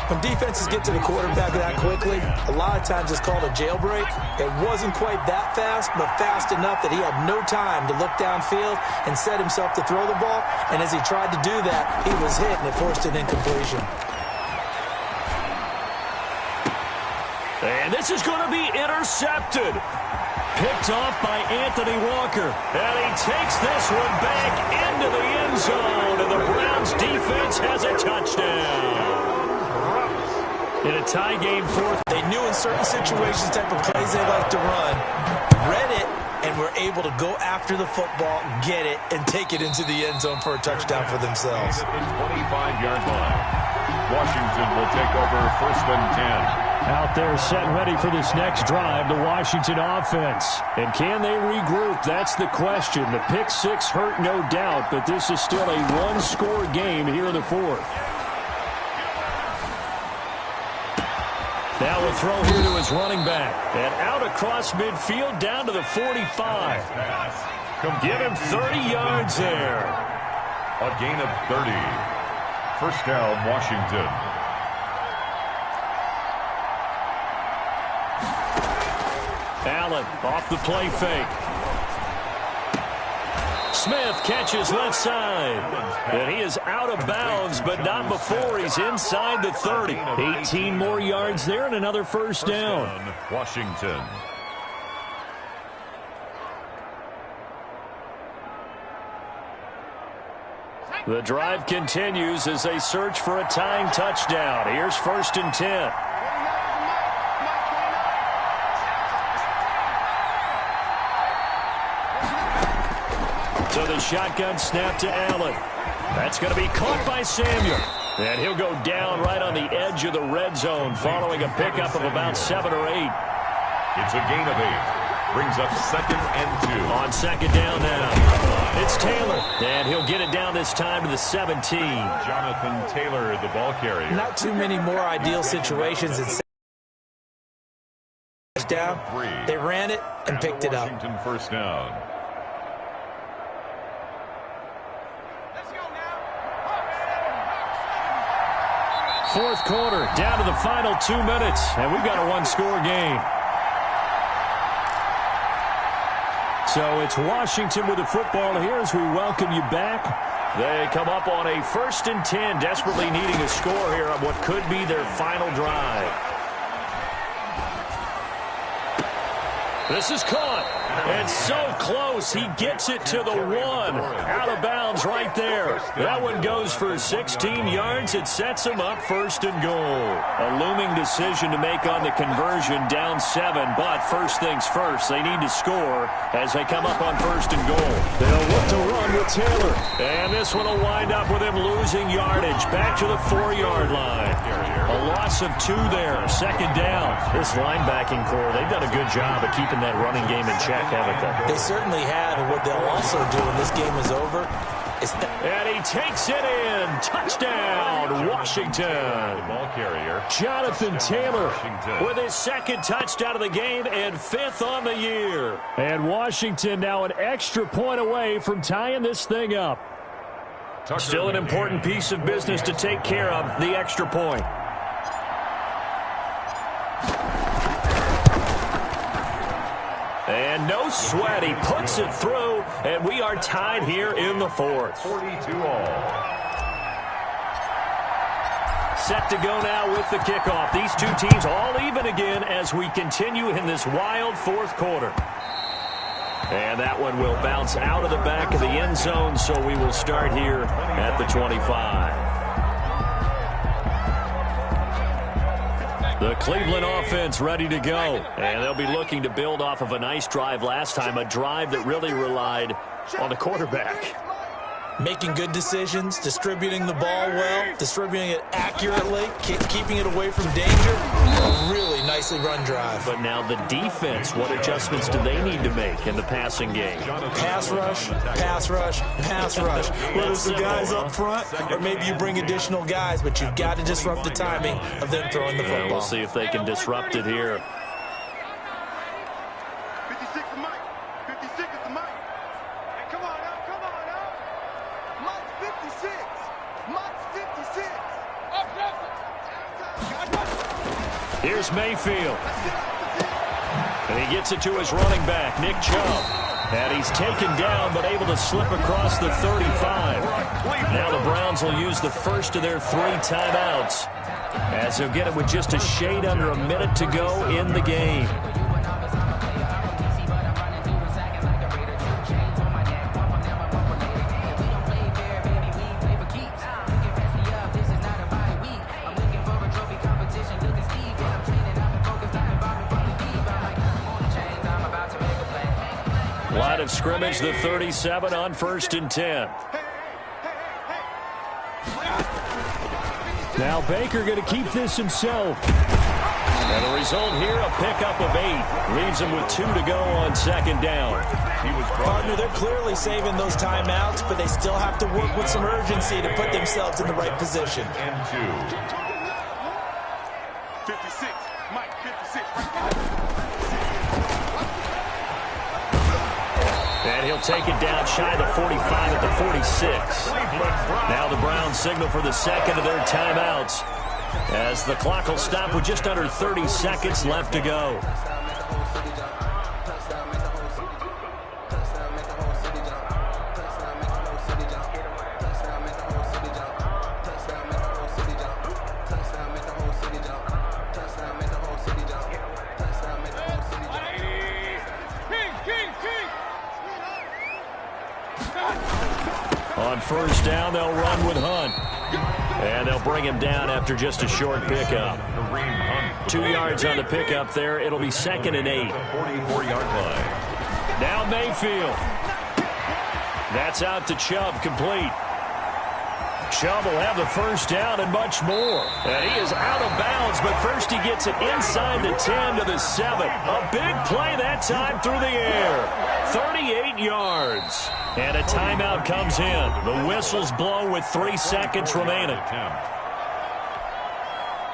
When defenses get to the quarterback that quickly, a lot of times it's called a jailbreak. It wasn't quite that fast, but fast enough that he had no time to look downfield and set himself to throw the ball. And as he tried to do that, he was hit, and it forced an incompletion. And this is going to be intercepted. Picked off by Anthony Walker. And he takes this one back into the end zone. And the Browns defense has a touchdown. In a tie game fourth. They knew in certain situations type of plays they like to run. Read it and were able to go after the football, get it, and take it into the end zone for a touchdown for themselves. At the 25-yard line. Washington will take over first and 10. Out there set and ready for this next drive, the Washington offense. And can they regroup? That's the question. The pick six hurt, no doubt, but this is still a one-score game here in the fourth. Now a throw here to his running back. And out across midfield down to the 45. Give him 30 yards there. A gain of 30. First down, Washington. Allen off the play fake. Smith catches left side. And he is out of bounds, but not before he's inside the 30. 18 more yards there and another first down. Washington. The drive continues as they search for a tying touchdown. Here's first and 10. So the shotgun snap to Allen. That's going to be caught by Samuel. And he'll go down right on the edge of the red zone following a pickup of about 7 or 8. It's a gain of 8. Brings up second and 2. On second down now. It's Taylor. And he'll get it down this time to the 17. Jonathan Taylor, the ball carrier. Not too many more ideal situations. It's down. They ran it and picked it up. Washington first down. Fourth quarter, down to the final 2 minutes, and we've got a one-score game. So it's Washington with the football here as we welcome you back. They come up on a first and 10, desperately needing a score here on what could be their final drive. This is caught. And so close, he gets it to the 1. Out of bounds right there. That one goes for 16 yards. It sets him up first and goal. A looming decision to make on the conversion, down 7. But first things first, they need to score as they come up on first and goal. They'll look to run with Taylor. And this one will wind up with him losing yardage. Back to the 4-yard line. A loss of 2 there. Second down. This linebacking core, they've done a good job of keeping that running game in check, haven't they? They certainly have, and what they'll also do when this game is over is... And he takes it in. Touchdown, Washington. The ball carrier. Jonathan Taylor with his second touchdown of the game and 5th on the year. And Washington now an extra point away from tying this thing up. Still an important piece of business to take care of, the extra point. And no sweat, he puts it through, and we are tied here in the fourth. 42 all. Set to go now with the kickoff. These two teams all even again as we continue in this wild fourth quarter. And that one will bounce out of the back of the end zone, so we will start here at the 25. The Cleveland offense ready to go. And they'll be looking to build off of a nice drive last time, a drive that really relied on the quarterback. Making good decisions, distributing the ball well, distributing it accurately, keeping it away from danger. A really nicely run drive. But now the defense, what adjustments do they need to make in the passing game? Pass rush, pass rush, pass rush. Whether it's the guys up front or maybe you bring additional guys, but you've got to disrupt the timing of them throwing the football. We'll see if they can disrupt it here. 56 is Mike. 56 is the Mike. Hey, come on now, come on now. Mike's 56. Mike's 56. Here's Mayfield. And he gets it to his running back, Nick Chubb. And he's taken down, but able to slip across the 35. Now the Browns will use the first of their 3 timeouts, as they'll get it with just a shade under a minute to go in the game. Line of scrimmage, the 37 on 1st and 10. Now Baker going to keep this himself. And the result here, a pickup of 8. Leaves him with 2 to go on 2nd down. Partner, they're clearly saving those timeouts, but they still have to work with some urgency to put themselves in the right position. And 2. 56. Mike, 56. And he'll take it down shy of the 45 at the 46. Now the Browns signal for the second of their timeouts, as the clock will stop with just under 30 seconds left to go. On 1st down, they'll run with Hunt. And they'll bring him down after just a short pickup. 2 yards on the pickup there. It'll be 2nd and 8. 44-yard line. Now Mayfield. That's out to Chubb, complete. Chubb will have the 1st down and much more. And he is out of bounds, but first he gets it inside the 10 to the 7. A big play that time through the air. 38 yards. And a timeout comes in. The whistle's blown with 3 seconds remaining.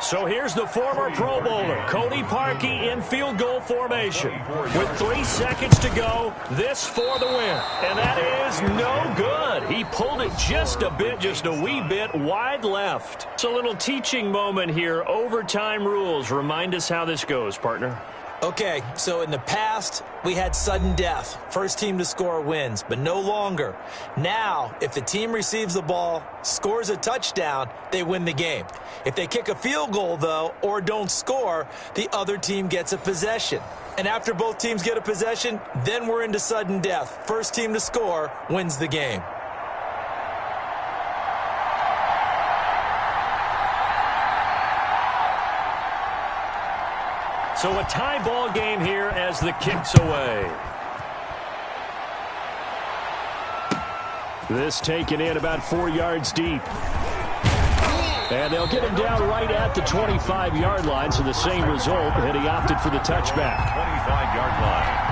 So here's the former Pro Bowler, Cody Parkey, in field goal formation. With 3 seconds to go, this for the win. And that is no good. He pulled it just a bit, just a wee bit wide left. It's a little teaching moment here. Overtime rules. Remind us how this goes, partner. Okay, so in the past, we had sudden death. First team to score wins, but no longer. Now, if the team receives the ball, scores a touchdown, they win the game. If they kick a field goal, though, or don't score, the other team gets a possession. And after both teams get a possession, then we're into sudden death. First team to score wins the game. So a tie ball game here as the kick's away. This taken in about 4 yards deep. And they'll get him down right at the 25-yard line, so the same result, and he opted for the touchback. 25-yard line.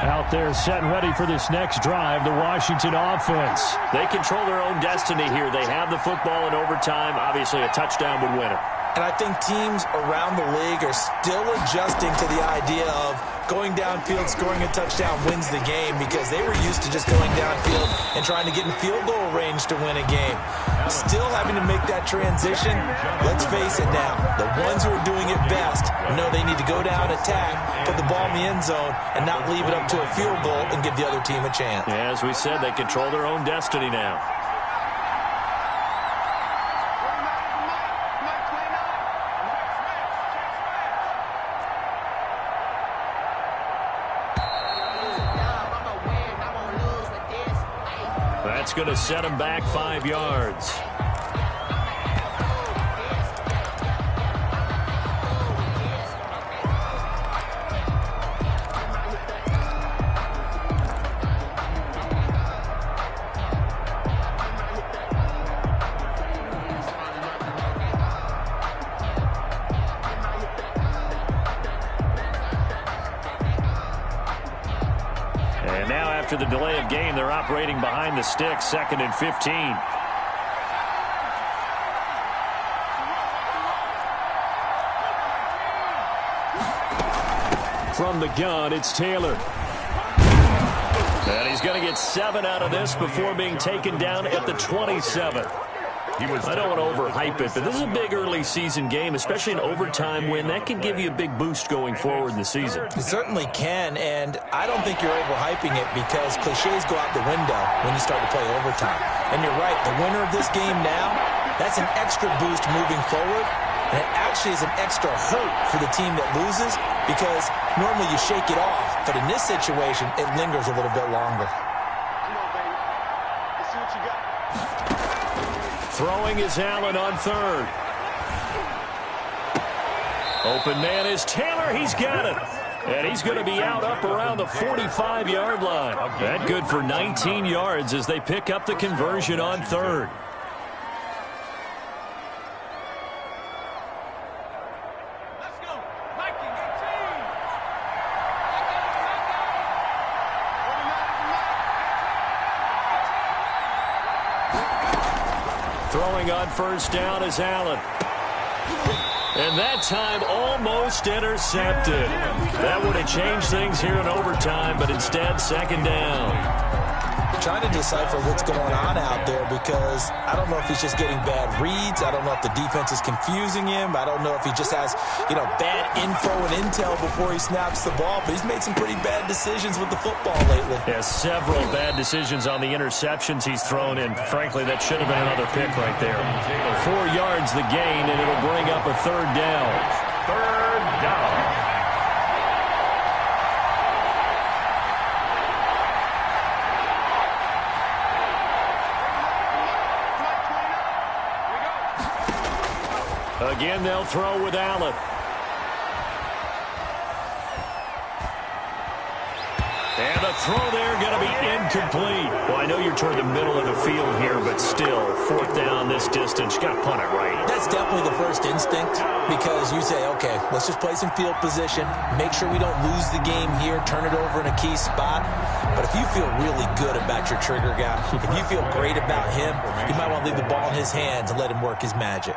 Out there set and ready for this next drive, the Washington offense. They control their own destiny here. They have the football in overtime. Obviously, a touchdown would win it. And I think teams around the league are still adjusting to the idea of going downfield, scoring a touchdown wins the game, because they were used to just going downfield and trying to get in field goal range to win a game. Still having to make that transition. Let's face it now, the ones who are doing it best know they need to go down, attack, put the ball in the end zone, and not leave it up to a field goal and give the other team a chance. Yeah, as we said, they control their own destiny now. That's going to set him back 5 yards. And now after the delay of game, they're operating behind the sticks, 2nd and 15. From the gun, it's Taylor. And he's going to get 7 out of this before being taken down at the 27. I don't want to overhype it, but this is a big early season game, especially an overtime win. That can give you a big boost going forward in the season. It certainly can, and I don't think you're overhyping it because cliches go out the window when you start to play overtime. And you're right, the winner of this game now, that's an extra boost moving forward, and it actually is an extra hurt for the team that loses because normally you shake it off, but in this situation, it lingers a little bit longer. Throwing is Allen on 3rd. Open man is Taylor. He's got it. And he's going to be out up around the 45-yard line. That good for 19 yards as they pick up the conversion on 3rd. Throwing on 1st down is Allen. And that time almost intercepted. That would have changed things here in overtime, but instead 2nd down. Trying to decipher what's going on out there because I don't know if he's just getting bad reads. I don't know if the defense is confusing him. I don't know if he just has, bad info and intel before he snaps the ball. But he's made some pretty bad decisions with the football lately. Yeah, several bad decisions on the interceptions he's thrown in. Frankly, that should have been another pick right there. 4 yards the gain, and it'll bring up a 3rd down. 3rd down. Again, they'll throw with Allen. And the throw there going to be incomplete. Well, I know you're toward the middle of the field here, but still, 4th down this distance. You got to punt it right. That's definitely the first instinct because you say, okay, let's just play some field position, make sure we don't lose the game here, turn it over in a key spot. But if you feel really good about your trigger guy, if you feel great about him, you might want to leave the ball in his hands and let him work his magic.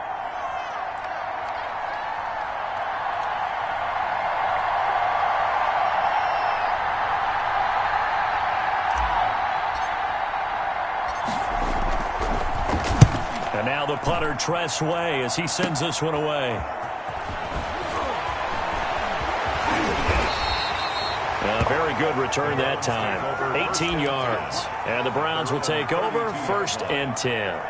And now the punter, Tress Way, as he sends this one away. A very good return that time. 18 yards. And the Browns will take over 1st and 10.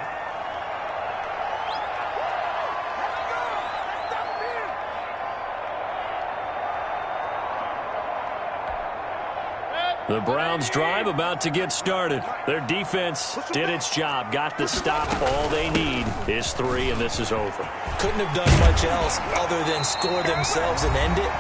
The Browns drive about to get started. Their defense did its job, got the stop. All they need is 3, and this is over. Couldn't have done much else other than score themselves and end it.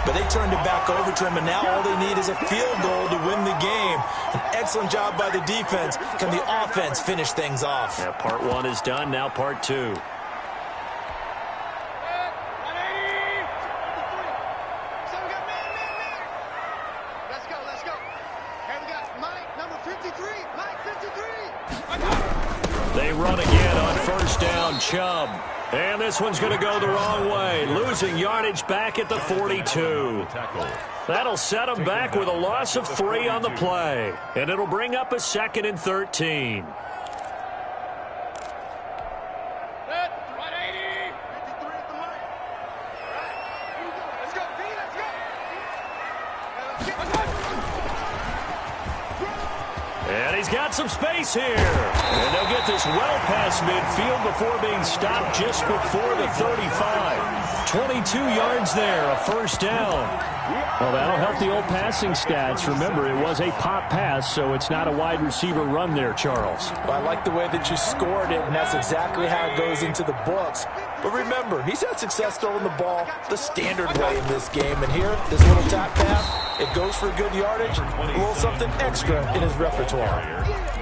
But they turned it back over to him, and now all they need is a field goal to win the game. An excellent job by the defense. Can the offense finish things off? Yeah, part 1 is done, now part 2. They run again on 1st down, Chubb. And this one's going to go the wrong way. Losing yardage back at the 42. That'll set them back with a loss of 3 on the play. And it'll bring up a 2nd and 13. And he's got some space here. And they'll get this well past midfield before being stopped just before the 35. 22 yards there, a first down. Well, that'll help the old passing stats. Remember, it was a pop pass, so it's not a wide receiver run there, Charles. Well, I like the way that you scored it, and that's exactly how it goes into the books. But remember, he's had success throwing the ball the standard way in this game. And here, this little tap pass, it goes for good yardage, a little something extra in his repertoire.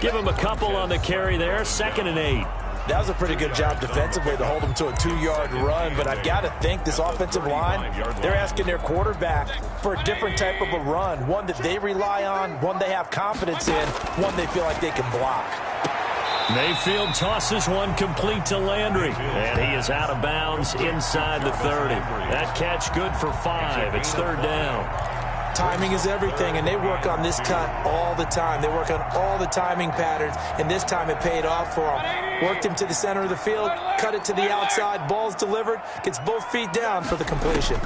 Give him a couple on the carry there, 2nd and 8. That was a pretty good job defensively to hold him to a 2-yard run, but I've got to think this offensive line, they're asking their quarterback for a different type of a run, one that they rely on, one they have confidence in, one they feel like they can block. Mayfield tosses one complete to Landry, and he is out of bounds inside the 30. That catch good for 5. It's 3rd down. Timing is everything, and they work on this cut all the time. They work on all the timing patterns, and this time it paid off for him. Worked him to the center of the field, cut it to the outside, ball's delivered, gets both feet down for the completion.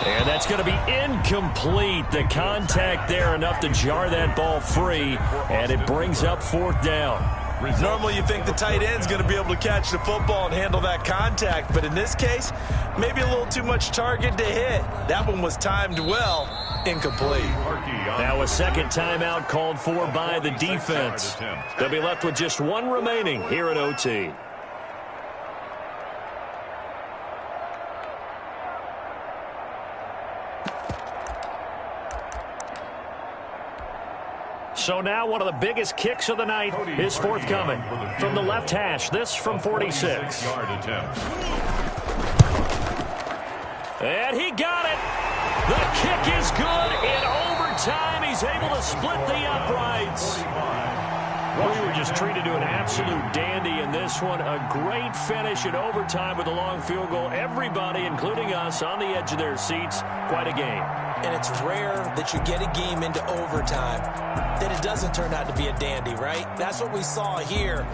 And that's going to be incomplete. The contact there enough to jar that ball free, and it brings up 4th down. Normally you think the tight end's going to be able to catch the football and handle that contact, but in this case, maybe a little too much target to hit. That one was timed well, incomplete. Now a second timeout called for by the defense. They'll be left with just one remaining here at OT. So now one of the biggest kicks of the night is forthcoming. From the left hash, this from 46. And he got it. The kick is good. In overtime, he's able to split the uprights. We were just treated to an absolute dandy in this one. A great finish in overtime with a long field goal. Everybody, including us, on the edge of their seats. Quite a game. And it's rare that you get a game into overtime that it doesn't turn out to be a dandy, right? That's what we saw here.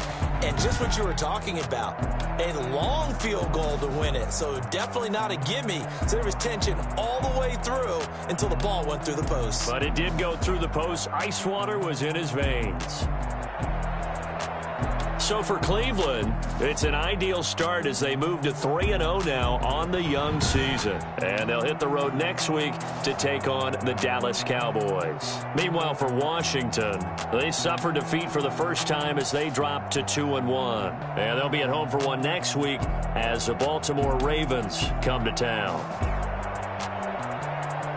And just what you were talking about, a long field goal to win it. So definitely not a gimme. So there was tension all the way through until the ball went through the post. But it did go through the post. Ice water was in his veins. So for Cleveland, it's an ideal start as they move to 3-0 now on the young season. And they'll hit the road next week to take on the Dallas Cowboys. Meanwhile, for Washington, they suffered defeat for the first time as they dropped to 2-1. And they'll be at home for one next week as the Baltimore Ravens come to town.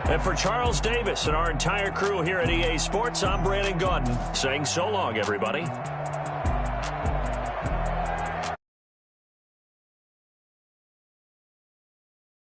And for Charles Davis and our entire crew here at EA Sports, I'm Brandon Gaudin saying so long, everybody.